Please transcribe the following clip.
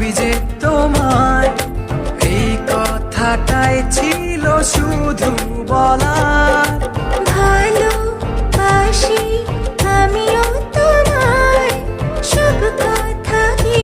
ভাবি যে তোমায়, এই কথাটাই ছিল শুধু বলার। ভালোবাসি আমিও